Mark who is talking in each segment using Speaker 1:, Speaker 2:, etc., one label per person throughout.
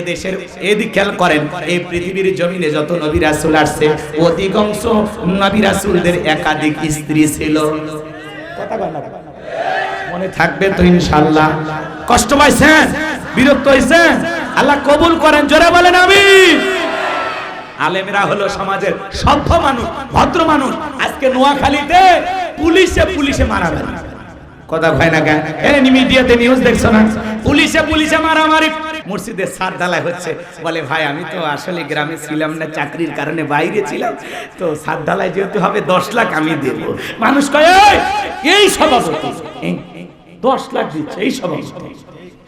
Speaker 1: এদেশের এদিক খেয়াল করেন, এই পৃথিবীর জমিনে যত নবী রাসূল আসছে অধিকাংশ নবী রাসূলদের একাধিক স্ত্রী ছিল। কথা বল না, মনে থাকবে তো ইনশাআল্লাহ। কষ্ট পাইছেন, বিরক্ত হইছেন, আল্লাহ কবুল করেন, জোরে বলেন আমিন। আলেমরা হলো সমাজের সভ্য মানুষ, ভদ্র মানুষ। আজকে নোয়াখালীতে পুলিশে মারামারি, কথা হয় না কেন? এই মিডিয়াতে নিউজ দেখছো না? পুলিশে মারামারি, মসজিদের ছাদ ঢালাই হচ্ছে। বলে ভাই আমি তো আসলে গ্রামে ছিলাম না, চাকরির কারণে বাইরে ছিলাম, তো ছাদ ঢালাই যেহেতু হবে 10 লাখ আমি দেব। মানুষ কয় এই সভাপতি 10 লাখ দিচ্ছে, এই সভাপতি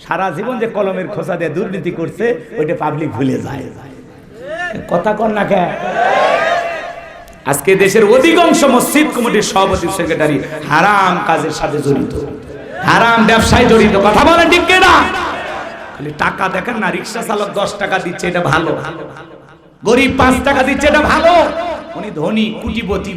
Speaker 1: সারা জীবন যে কলমের খোসা দিয়ে দুর্নীতি করছে ওইটা পাবলিক ভুলে যায়। কথা কর না কেন? আজকে দেশের অধিকাংশ মসজিদ কমিটির সভাপতি সেক্রেটারি হারাম কাজের সাথে জড়িত, হারাম ব্যবসায় জড়িত। কথা বলেন ঠিক কিনা? খালি টাকা দেখেন না, রিকশা চালক 10 টাকা দিচ্ছে, এটা ভালো। গরিব 5 টাকা দিচ্ছে, এটা ভালো। উনি ধনী কোটিপতি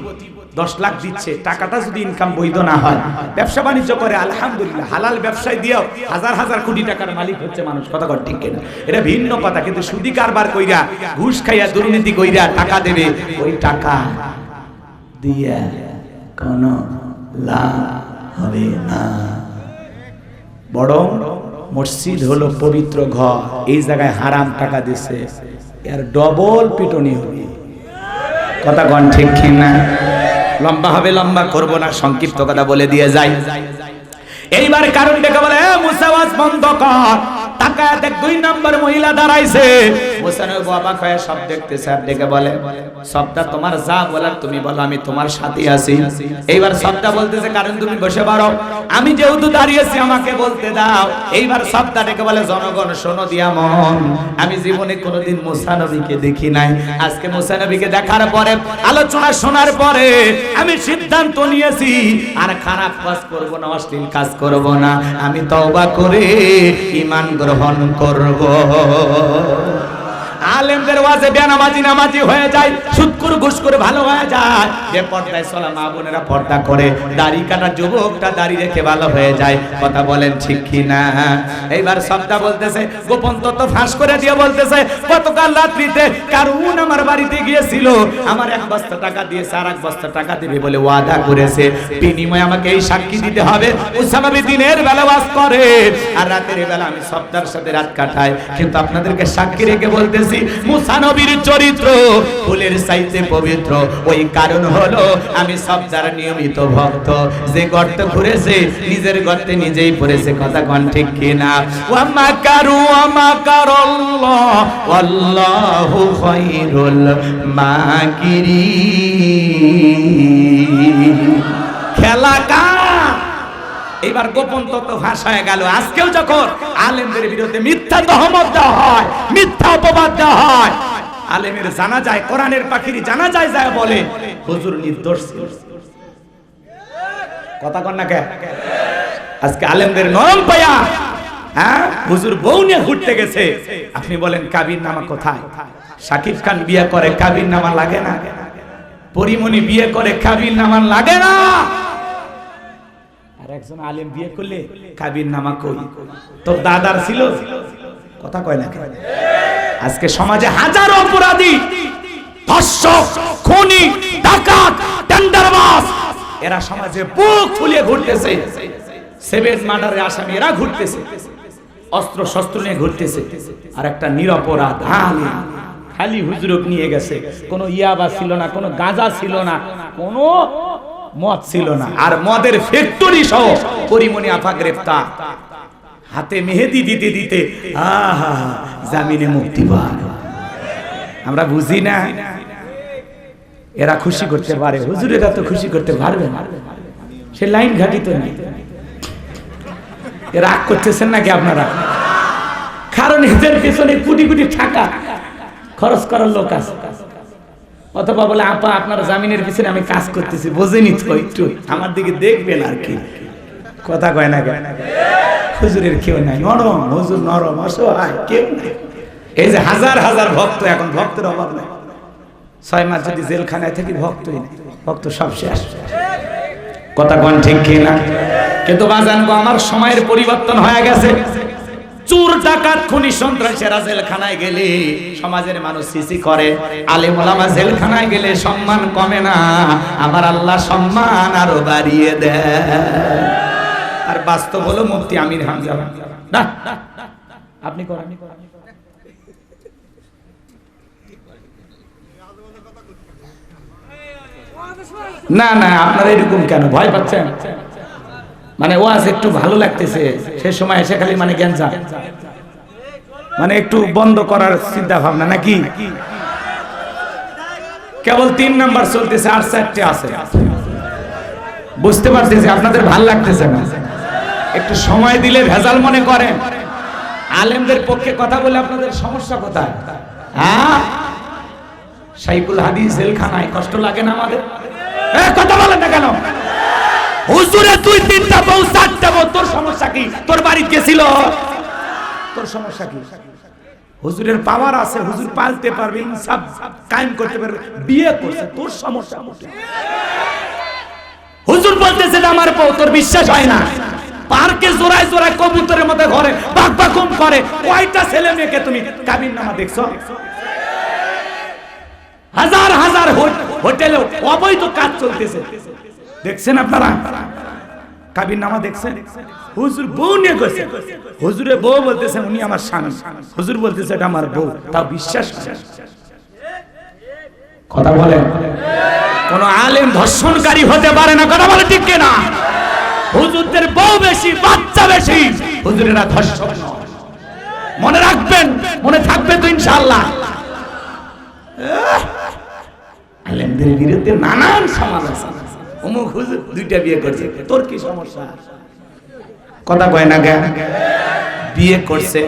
Speaker 1: 10 লাখ দিচ্ছে, টাকাটা যদি ইনকাম বৈধ না হয়, ব্যবসা বাণিজ্য করে আলহামদুলিল্লাহ, হালাল ব্যবসায় দিয়েও হাজার হাজার কোটি টাকার মালিক হচ্ছে মানুষ। কথা কর ঠিক কিনা? এটা ভিন্ন কথা। কিন্তু সুদি কারবার কইরা, ঘুষ খাইয়া, দুর্নীতি কইরা টাকা দেবে, ওই টাকা দিয়ে কোনো লাভ হবে না। বড় মসজিদ হলো পবিত্র ঘর, এই জায়গায় হারাম টাকা দিছে, এর ডবল পিটনি হবে। কথা কন ঠিক কিনা? লম্বা হবে, লম্বা করব না, সংক্ষিপ্ত কথা বলে দিয়ে যাই। এইবার কারণ দেখে বলে মুসা ওয়াজ বন্ধ কর। তাকায় দেখ 2 নম্বর মহিলা দাঁড়াইছে। মুসা নবী বাবা কয়ে সব দেখতেছে, আর দেখে বলে সবটা তোমার যা বলার তুমি বলো, আমি তোমার সাথে আছি। এইবার সবটা বলতেছে কারণ তুমি বসে পারো, আমি যেহেতু দাঁড়িয়েছি আমাকে বলতে দাও। এইবার সবটা ডেকে বলে জনগণ শোনো দিয়া মন, আমি জীবনে কোনোদিন মুসা নবীকে দেখি নাই। আজকে মুসা নবীকে দেখার পরে, আলোচনা শোনার পরে আমি সিদ্ধান্ত নিয়েছি আর খারাপ কাজ করব না, অশ্লীল কাজ করব না। আমি তওবা করে ঈমান গ্রহণ করব। আলেমদের ওয়াজে বেনামাজি নামাজি হয়ে যায়, সুদখোর ঘুষখোর ভালো হয়ে যায়। যে পর্দায় চলা মা বোনেরা পর্দা করে, দাড়ি কাটা যুবকটা দাড়ি রেখে ভালো হয়ে যায়। কথা বলেন ঠিক কি না? এইবার সবটা বলতেছে, গোপন তথ্য ফাঁস করে দিয়ে বলতেছে, গতকাল রাত্রিতে কারুন আমার বাড়িতে গিয়েছিল, আমার 1 বস্তা টাকা দিয়েছে, আর 1 বস্তা টাকা দিবে বলে ওয়াদা করেছে। বিনিময়ে আমাকে এই সাক্ষী দিতে হবে উসামা বিন দিনের বেলা ওয়াজ করে আর রাতের বেলা আমি সবটার সাথে রাত কাটাই। কিন্তু আপনাদেরকে সাক্ষী রেখে বলতেছি, মুসা নবীর চরিত্র ফুলের চাইতে পবিত্র। ওই কারণ হলো আমি সবদার নিয়মিত ভক্ত। যে গর্তে ঘুরেছে নিজের গর্তে নিজেই পড়েছে। কথা কোন ঠিক কিনা? ওয়া মাকারু ওয়া মাকারাল্লাহ ওয়াল্লাহু খায়রুল মাকিরিন। খেলা কার? এবার গোপন তত্ত্ব ফাঁস হয়ে গেল। আজকেও যখন আলেমদের বিরুদ্ধে মিথ্যা তহমত দেওয়া হয়, মিথ্যা অপবাদ দেওয়া হয়, আলেমের জানা যায়, কোরআনের পাখিরি জানা যায় যায় বলে হুজুর নির্দোষ ছিল। কথা কন না কে? আজকে আলেমদের নরম পায়া, হ্যাঁ, হুজুর বউ নিয়ে ঘুরতে গেছে। আপনি বলেন কাবির নামা কোথায়? শাকিব খান বিয়ে করে, কাবির নামা লাগে না? পরিমণি বিয়ে করে, কাবির নামা লাগে না? একজন আলেম বিয়ে করলে কাবির নামা কই? তোর দাদার ছিল? কথা কয় না? আজকে সমাজে হাজারো অপরাধী, ধর্ষক, খুনি, ডাকাত, টেন্ডারবাজ, এরা সমাজে বুক ফুলিয়ে ঘুরতেছে। 7 মার্ডারের আসামি এরা ঘুরতেছে, অস্ত্র শস্ত্র নিয়ে ঘুরতেছে। আর একটা নিরপরাধ আলেম খালি হুজুরক নিয়ে গেছে, কোনো ইয়াবা ছিল না, কোনো গাঁজা ছিল না, কোনো মদ ছিল না, আর মদের ফ্যাক্টরি সহ পরিমণি আফা গ্রেফতার। হাতে মেহেদি দিতে দিতে আহা জামিনে মুক্তি পায়। আমরা বুঝি না এরা খুশি করতে পারে, হুজুরেরা তো খুশি করতে পারবে না। সে লাইন ঘাটিত নেই। রাগ করতেছেন নাকি আপনারা? কারণ এদের পেছনে কোটি কোটি টাকা খরচ করার লোক আছে। অথবা বলে আপা আপনার জামিনের পিছনে আমি কাজ করতেছি, বোঝেনি তো, একটু আমার দিকে দেখবেন আর কি। কথা কয় না? হুজুরের কেউ নাই, নরম হুজুর, নরম অসহায় কেউ নাই। এই যে হাজার হাজার ভক্ত, এখন ভক্তের অভাব নাই। 6 মাস যদি জেলখানায় থাকি ভক্তই নেই, ভক্ত সব শেষ। কথা কোন ঠিক কিনা? কিন্তু বাজান গো, আমার সময়ের পরিবর্তন হয়ে গেছে। চোর ডাকাত খুনি সন্ত্রাসীরা জেলখানায় গেলে সমাজের মানুষ সিসি করে, আলেম ওলামা জেলখানায় গেলে সম্মান কমে না, আমার আল্লাহ সম্মান আরো বাড়িয়ে দেয়। আর বাস্তব হলো মুফতি আমির হামজা না, আপনি করেন না না, আপনারা এরকম কেন ভয় পাচ্ছেন? মানে ওয়াজ একটু ভালো লাগতেছে সে সময় এসে খালি মানে গ্যাঞ্জা, মানে একটু বন্ধ করার চিন্তা ভাবনা নাকি? কেবল 3 নাম্বার চলতেছে, আর 4টে আছে। বুঝতে পারতেছি আপনাদের ভাল লাগতেছে না, একটু সময় দিলে ভেজাল মনে করেন। আলেমদের পক্ষে কথা বলে আপনাদের সমস্যা কোথায়? হ্যাঁ, শাইখুল হাদিস জেলখানায় কষ্ট লাগে না আমাদের? কথা বলেন না কেন? হুজুরে 2-3টা বউ 4টা বউ, তোর সমস্যা কি? তোর বাড়ি গেছিল, তোর সমস্যা কি? হুজুরের পাওয়ার আছে, হুজুর পালতে পারবে, ইনসাফ কায়েম করতে পারবে, বিয়ে করছে, তোর সমস্যা কোথায়? হুজুর বলতেছে আমার বউ, তোর বিশ্বাস হয় না? পার্কে জোড়ায় জোড়ায় কবুতরের মতো ঘরে বাক বাকুম করে, কয়টা ছেলে মেয়েকে তুমি কাবিন নামা দেখছো? হাজার হাজার হোটেলে অবৈধ কাজ চলতেছে, দেখছেন আপনারা? কাবিন নামা দেখছেন? হুজুর বউ নিয়ে গেছে, হুজুরে বউ বলতেছে উনি আমার স্বামী, হুজুর বলতেছে এটা আমার বউ, তাও বিশ্বাস। কথা বলেন, কোন আলেম ধর্ষণকারী হতে পারে না, কথা বলে ঠিক কিনা? হুজুরদের বউ বেশি, বাচ্চা বেশি, হুজুরেরা ধর্ষক নয়। মনে রাখবেন, মনে থাকবে তো ইনশাআল্লাহ। আলেমদের বিরুদ্ধে নানান সমালোচনা, অমুক হুজুর 2টা বিয়ে করছে, তোর কি সমস্যা? কথা কয় না কেন? বিয়ে করছে।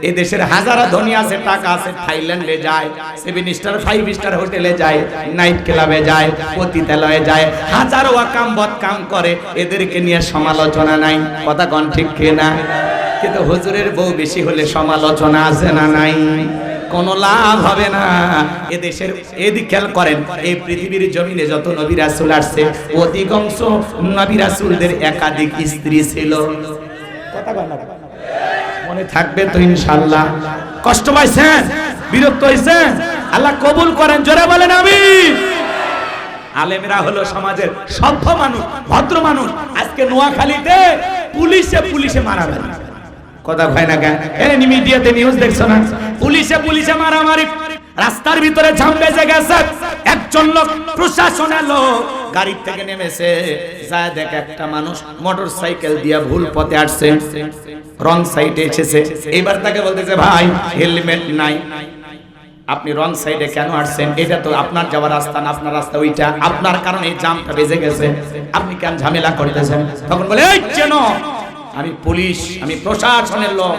Speaker 1: এই দেশের হাজারা ধনী আছে, টাকা আছে, থাইল্যান্ডে যায়, 7 স্টার 5 স্টার হোটেলে যায়, নাইট ক্লাবে যায়, পতিতালয়ে যায়, হাজারো ওয়াকাম বদকাম করে, এদেরকে নিয়ে সমালোচনা নাই। কথা কোন ঠিক কিনা? কিন্তু হুজুরের বউ বেশি হলে সমালোচনা আছে না নাই? কোনো লাভ হবে না। এদেশের এদিক খেয়াল করেন, এই পৃথিবীর জমিনে যত নবী রাসূল আসছে, অধিকাংশ নবী রাসূলদের একাধিক স্ত্রী ছিল। কথা বল না, মনে থাকবে তো ইনশাআল্লাহ। কষ্ট পাইছেন, বিরক্ত হইছেন? আল্লাহ কবুল করেন, জোরে বলেন আমিন। আলেমরা হলো সমাজের সভ্য মানুষ, ভদ্র মানুষ। আজকে নোয়াখালীতে পুলিশে মারামারি, কথা হয় না কেন? এই মিডিয়াতে নিউজ দেখছো না? পুলিশে মারামারি, রাস্তার ভিতরে ঝাম বেজে গেছে। একজন লোক, প্রশাসনের লোক গাড়ি থেকে নেমেছে, যায় দেখে একটা মানুষ মোটরসাইকেল দিয়ে ভুল পথে আসছে, রং সাইডে এসেছে। এবার তাকে বলতেছে ভাই হেলমেট নাই, আপনি রং সাইডে কেন আসছেন? এটা তো আপনার যাওয়ার রাস্তা না, আপনার রাস্তা ওইটা, আপনার কারণে এই জামটা বেজে গেছে, আপনি কেন ঝামেলা করতেছেন? তখন বলে এই চেন, আমি পুলিশ, আমি প্রশাসনের লোক।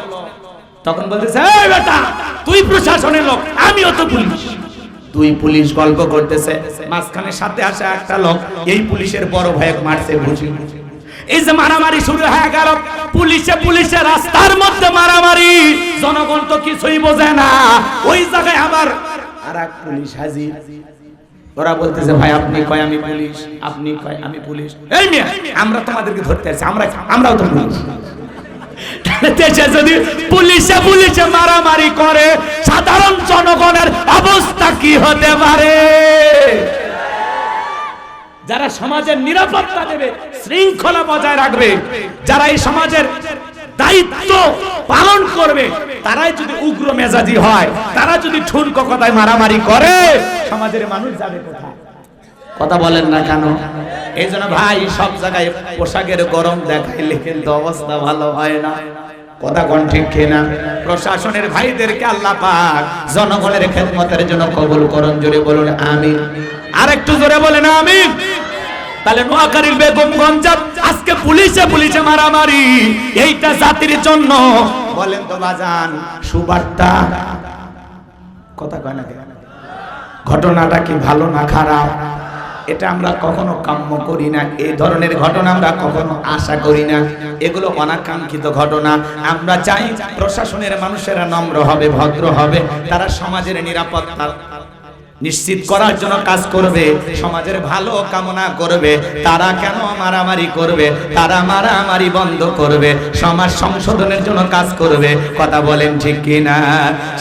Speaker 1: তখন বলতেছে এই বেটা, তুই প্রশাসনের লোক, আমিও তো পুলিশ। 2 পুলিশ গল্প করতেছে, মাঝখানে সাথে আসা একটা লোক এই পুলিশের বড় ভাইকে মারছে বুঝি। এই যে মারামারি শুরু হয়ে গেল, পুলিশে রাস্তার মধ্যে মারামারি, জনগণ তো কিছুই বোঝে না। ওই জায়গায় আবার আরেক পুলিশ হাজির। ওরা বলতেছে ভাই আপনি কয় আমি পুলিশ, আপনি কয় আমি পুলিশ। এই মিয়া, আমরা তোমাদেরকে ধরতে আসছি, আমরাও তো পুলিশ। দেশে যদি পুলিশে মারামারি করে, সাধারণ জনগণের অবস্থা কি হতে পারে? যারা সমাজের নিরাপত্তা দেবে, শৃঙ্খলা বজায় রাখবে, যারা এই সমাজের দায়িত্ব পালন করবে, তারাই যদি উগ্র মেজাজি হয়, তারা যদি ঠুনকো কথায় মারামারি করে, সমাজের মানুষ যাবে কোথায়? কথা বলেন না কেন? এই জন্য ভাই সব জায়গায় পোশাকের গরম দেখাইলে কিন্তু অবস্থা ভালো হয় না। কথা কোন ঠিক কিনা? প্রশাসনের ভাইদেরকে আল্লাহ পাক জনগণের খেদমতের জন্য কবুল করুন, জোরে বলুন আমিন। আর একটু জোরে বলেন আমিন। তাহলে নোয়াখালীর বেগমগঞ্জ আজকে পুলিশে মারামারি, এইটা জাতির জন্য বলেন তো বাজান সুবার্তা? কথা কয় না কেন? ঘটনাটা কি ভালো না খারাপ? এটা আমরা কখনো কাম্য করি না, এই ধরনের ঘটনা আমরা কখনো আশা করি না। এগুলো অনাকাঙ্ক্ষিত ঘটনা। আমরা চাই প্রশাসনের মানুষেরা নম্র হবে, ভদ্র হবে, তারা সমাজের নিরাপত্তা নিশ্চিত করার জন্য কাজ করবে, সমাজের ভালো কামনা করবে, তারা কেন মারামারি করবে, তারা মারামারি বন্ধ করবে, সমাজ সংশোধনের জন্য কাজ করবে। কথা বলেন ঠিক কিনা?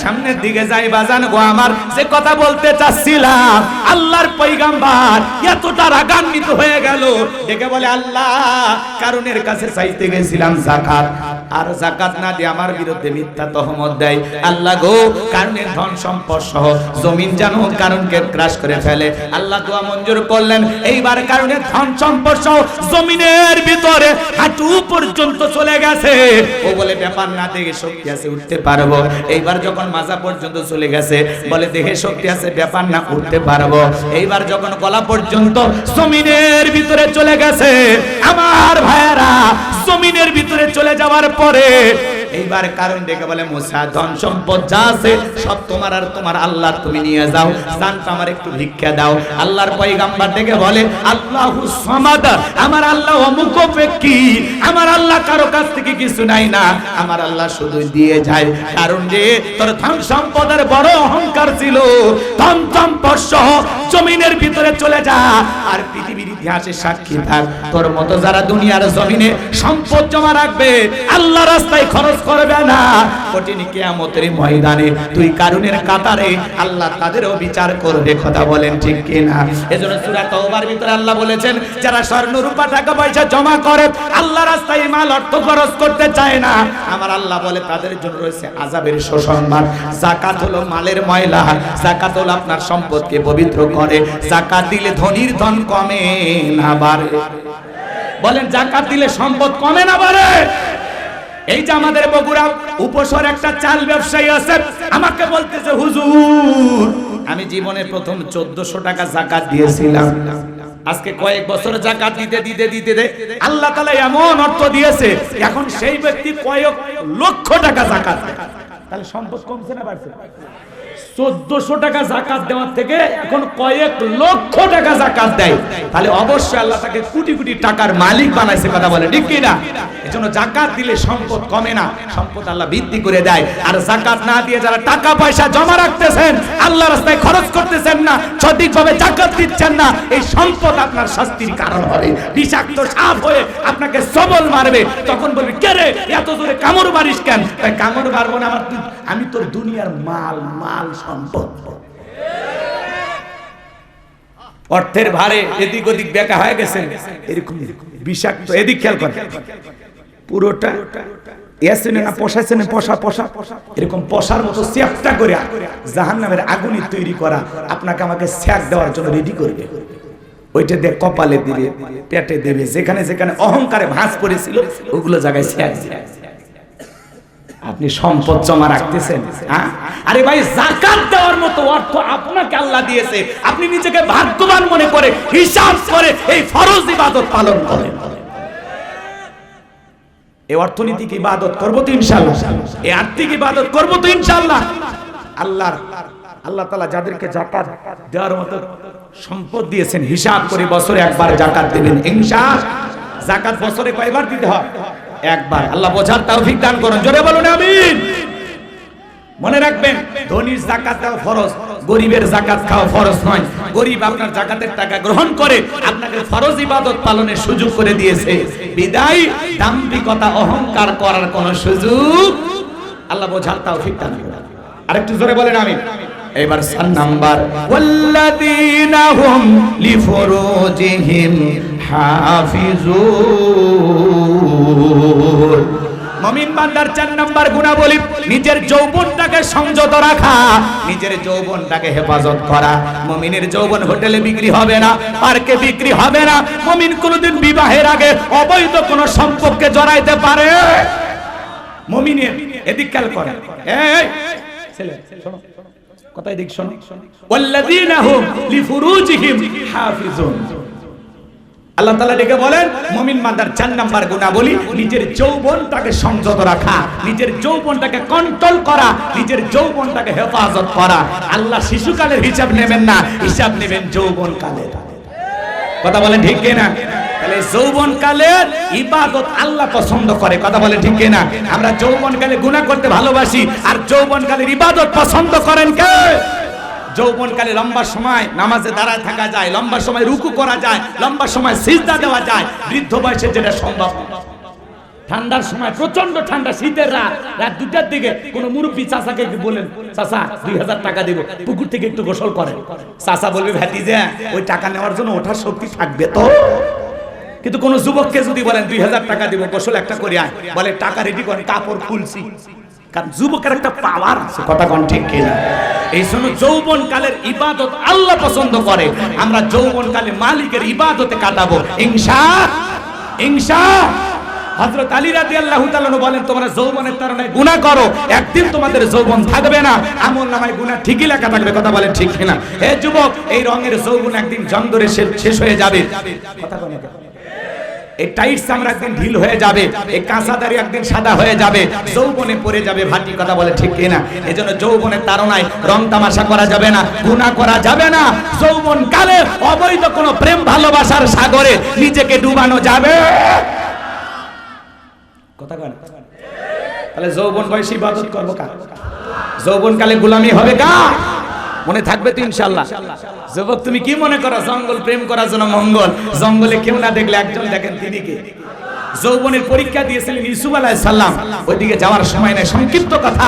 Speaker 1: সামনের দিকে যাই বাজান গো আমার, যে কথা বলতে চাচ্ছিলাম, আল্লাহর পয়গম্বর এতটা রাগান্বিত হয়ে গেল, ডেকে বলে আল্লাহ কারণের কাছে চাইতে গেছিলাম যাকাত, আর যাকাত না দিয়ে আমার বিরুদ্ধে মিথ্যা তহমত দেয়। আল্লাহ গো কারণের ধন সম্পদ সহ জমিন জানো কারণকে ক্রাশ করে ফেলে। আল্লাহ দোয়া মঞ্জুর করলেন। এইবার কারণের ধন সম্পদ সহ জমিনের ভিতরে হাঁটু পর্যন্ত চলে গেছে। ও বলে ব্যাপার না, দেখে শক্তি আছে উঠতে পারবো। এইবার যখন মাজা পর্যন্ত চলে গেছে, বলে দেখে শক্তি আছে ব্যাপার না উঠতে পারবো। এইবার যখন গলা পর্যন্ত জমিনের ভিতরে চলে গেছে, আমার ভাইয়েরা জমিনের ভিতরে চলে যাওয়ার পরে এইবার কারণ ডেকে বলে মুসা ধন সম্পদ যা আছে সব তোমার আর তোমার আল্লাহর, তুমি নিয়ে যাও, জানতো আমার একটু ভিক্ষা দাও। আল্লাহর পয়গম্বর ডেকে বলে আল্লাহু সামাদ, আমার আল্লাহ অমুখাপেক্ষী, আমার আল্লাহ কারো কাছ থেকে কিছু নাই না, আমার আল্লাহ শুধু দিয়ে যায়। কারণ যে তোর ধন সম্পদের বড় অহংকার ছিল, ধন সম্পদ সহ জমিনের ভিতরে চলে যা, আর পৃথিবীর ইতিহাসে সাক্ষী থাক, তোর মতো যারা দুনিয়ার জমিনে সম্পদ জমা রাখবে, আল্লাহ রাস্তায় খরচ করবে না, কঠিন কিয়ামতের ময়দানে তুই কারুনের কাতারে আল্লাহ তাদেরও বিচার করবে। কথা বলেন ঠিক কিনা? এজন্য সূরা তাওবার ভিতরে আল্লাহ বলেছেন, যারা স্বর্ণ রূপা টাকা পয়সা জমা করে আল্লাহ রাস্তায় মাল অর্থ খরচ করতে চায় না, আমার আল্লাহ বলে তাদের জন্য রয়েছে আযাবের সুসংবাদ। যাকাত হলো মালের ময়লা, যাকাত হলো আপনার সম্পদকে পবিত্র করে। যাকাত দিলে ধনীর ধন কমে না বাড়ে। বলেন যাকাত দিলে সম্পদ কমে না বাড়ে? এই যে আমাদের বগুড়া উপশহর একটা চাল ব্যবসায়ী আছে, আমাকে বলতেছে হুজুর আমি জীবনে প্রথম 1400 টাকা যাকাত দিয়েছিলাম, আজকে কয়েক বছর যাকাত দিতে দিতে দিতে আল্লাহ তাআলা এমন অর্থ দিয়েছে, এখন সেই ব্যক্তি কয়েক লক্ষ টাকা যাকাত দেয়। তাহলে সম্পদ কমছে না বাড়ছে? 1400 টাকা যাকাত দেওয়ার থেকে এখন কয়েক লক্ষ টাকা যাকাত দেয়, তাহলে অবশ্যই আল্লাহ তাকে কোটি কোটি টাকার মালিক বানাইছে। কথা বলে ঠিক কি না? এজন্য যাকাত দিলে সম্পদ কমে না, সম্পদ আল্লাহ বৃদ্ধি করে দেয়। আর যাকাত না দিয়ে যারা টাকা পয়সা জমা রাখতেছেন, আল্লাহর রাস্তায় খরচ করতেছেন না, সঠিকভাবে যাকাত দিচ্ছেন না, এই সম্পদ আপনার শাস্তির কারণ হবে। বিষাক্ত সাপ হয়ে আপনাকে সবল মারবে, তখন বলবি কে রে এত জোরে কামড় মারিস কেন? তাই কামড় মারবো না, আমি তোর দুনিয়ার মাল মাল সম্পদ। অর্থের ভারে এদিক ওদিক বেকা হয়ে গেছে, এরকম বিষাক্ত। এদিক খেয়াল করেন, পুরোটা এসেনে না পশাছেন, পশা পশা এরকম পশার মতো সেফটা করে জাহান্নামের আগুনই তৈরি করা আপনাকে আমাকে স্যাক দেওয়ার জন্য রেডি করবে। ওইটা দিয়ে কপালে দিবে, পেটে দেবে, যেখানে যেখানে অহংকারে ভাঁজ পড়েছিল ওগুলো জায়গায় স্যাক দিবে। আপনি সম্পদ জমা রাখতেছেন, আরে ভাই যাকাত দেওয়ার মতো অর্থ আপনাকে আল্লাহ দিয়েছে, আপনি নিজেকে ভাগ্যবান মনে করে হিসাব করে এই ফরজ ইবাদত পালন করেন। এই অর্থনৈতিক ইবাদত করব তো ইনশাআল্লাহ, এই আর্থিক ইবাদত করব তো ইনশাআল্লাহ। আল্লাহ তাআলা যাদেরকে যাকাত দেওয়ার মতো সম্পদ দিয়েছেন, হিসাব করে বছরে একবার যাকাত দিবেন ইনশাআল্লাহ। যাকাত বছরে কয়বার দিতে হয়? একবার। আল্লাহ বোঝার তৌফিক দান করুন, জোরে বলুন আমিন। মনে রাখবেন, ধনীর যাকাত দেওয়া ফরজ, গরিবের যাকাত খাওয়া ফরজ নয়। গরিব আপনার যাকাতের টাকা গ্রহণ করে আপনাকে ফরজ ইবাদত পালনের সুযোগ করে দিয়েছে, বিদায় দাম্ভিকতা অহংকার করার কোনো সুযোগ আল্লাহ বোঝার তৌফিক দান করুন। আরেকটু জোরে বলেন আমিন। এবার 4 নাম্বার, ওয়াল্লাযীনা হুম লিফুরুজিহিম হাফিজুন। মুমিন বান্দার 4 নাম্বার গুণাবলী, নিজের যৌবনটাকে সংযত রাখা, নিজের যৌবনটাকে হেফাজত করা। মুমিনের যৌবন হোটেলে বিক্রি হবে না, পার্কে বিক্রি হবে না। মুমিন কোনোদিন বিবাহের আগে অবৈধ কোনো সম্পর্কে জড়াইতে পারে। মুমিনের এদিক খেয়াল করে, এই ছেলে শোনো, কথাই দিক শোনো, ওয়াল্লাযীনা হুম লিফুরুজিহিম হাফিজুন। আল্লাহ তাআলা ডেকে বলেন মুমিন বান্দার 4 নাম্বার গুণাবলী, নিজের যৌবনটাকে সংযত রাখা, নিজের যৌবনটাকে কন্ট্রোল করা, নিজের যৌবনটাকে হেফাজত করা। আল্লাহ শিশুকালের হিসাব নেবেন না, হিসাব নেবেন যৌবনকালের। কথা বলেন ঠিক কিনা? তাহলে যৌবনকালের ইবাদত আল্লাহ পছন্দ করে। কথা বলেন ঠিক কিনা? আমরা যৌবনকালে গুনাহ করতে ভালোবাসি, আর যৌবনকালের ইবাদত পছন্দ করেন কে? যৌবনকালে লম্বা সময় নামাজে দাঁড়ায় থাকা যায়, লম্বা সময় রুকু করা যায়, লম্বা সময় সিজদা দেওয়া যায়। বৃদ্ধ বয়সে যেটা সম্ভব না। ঠান্ডার সময় প্রচন্ড ঠান্ডা, শীতের রাত 2টার দিকে কোন মুরব্বী চাচাকে বলেন, চাচা 2000 টাকা দিব, পুকুর থেকে একটু গোসল করেন। চাচা বলবে ভাতিজা ওই টাকা নেওয়ার জন্য ওঠার শক্তি থাকবে তো? কিন্তু কোন যুবককে যদি বলেন 2000 টাকা দিব গোসল একটা করে আয়, বলে টাকা রেডি করেন, কাপড় খুলছি। কারণ যুবকের একটা পাওয়ার আছে, কথা কোন ঠিক কিনা? এই জন্য যৌবন কালের ইবাদত আল্লাহ পছন্দ করে। আমরা যৌবন কালে মালিকের ইবাদতে কাটাবো ইনশাআল্লাহ। হযরত আলী রাদিয়াল্লাহু তাআলা বলেন, তোমরা যৌবনের কারণে গুনাহ করো, একদিন তোমাদের যৌবন থাকবে না, আমলনামায় গুনাহ ঠিকই লেখা থাকবে। কথা বলেন ঠিক কিনা? হে যুবক, এই রঙের যৌবন একদিন জং ধরে শেষ হয়ে যাবে। কথা কোন? এই টাইট চামড়া একদিন ঢিল হয়ে যাবে, এই কাঁচা দাড়ি একদিন সাদা হয়ে যাবে, যৌবনে পড়ে যাবে ভাটি। কথা বলে ঠিক কিনা? এজন্য যৌবনের তাড়নায় রং তামাশা করা যাবে না, গুনাহ করা যাবে না। যৌবন কালে অবৈধ কোনো প্রেম ভালোবাসার সাগরে নিজেকে ডুবানো যাবে। কথা কয় না? তাহলে যৌবন বয়সে ইবাদত করব কার? যৌবন কালে গোলামি হবে কার? মনে থাকবে তো ইনশাআল্লাহ। যুবক তুমি কি মনে করো জঙ্গল প্রেম করার জন্য মঙ্গল? জঙ্গলে কেউ না দেখলে একজন দেখেন, তিনি কে? যৌবনের পরীক্ষা দিয়েছিলেন ইউসুফ আলাইহিস সালাম, ওইদিকে যাওয়ার সময় নাই, সংক্ষিপ্ত কথা।